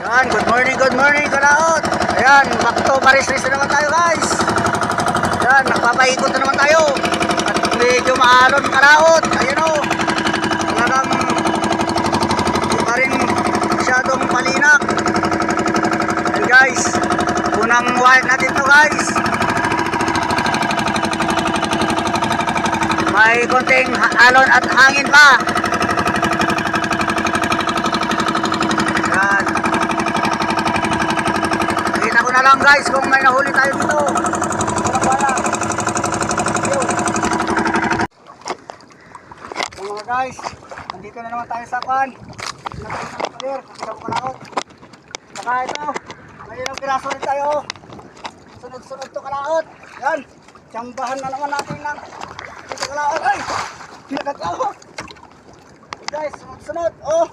Yan, good morning, kalaot. Ayan, back to Maris-Ris na naman tayo guys. Ayan, nagpapaikot na naman tayo. At medyo maalon kalaot. Ayan o. Talagang hindi pa rin masyadong palinak. Ayan guys, unang wild natin to guys. May konting alon at hangin pa. Yan. Nakita ko na lang guys kung may nahuli tayo dito. Wala. So mga guys, nandito na naman tayo sa kwan. Saka ito, may ilang piraso rin tayo. Sunod-sunod to kalaot. Yan, tsambahan na naman natin ng dito kalaot. Ay, pinagkakahot. Guys, sunod-sunod. Oh.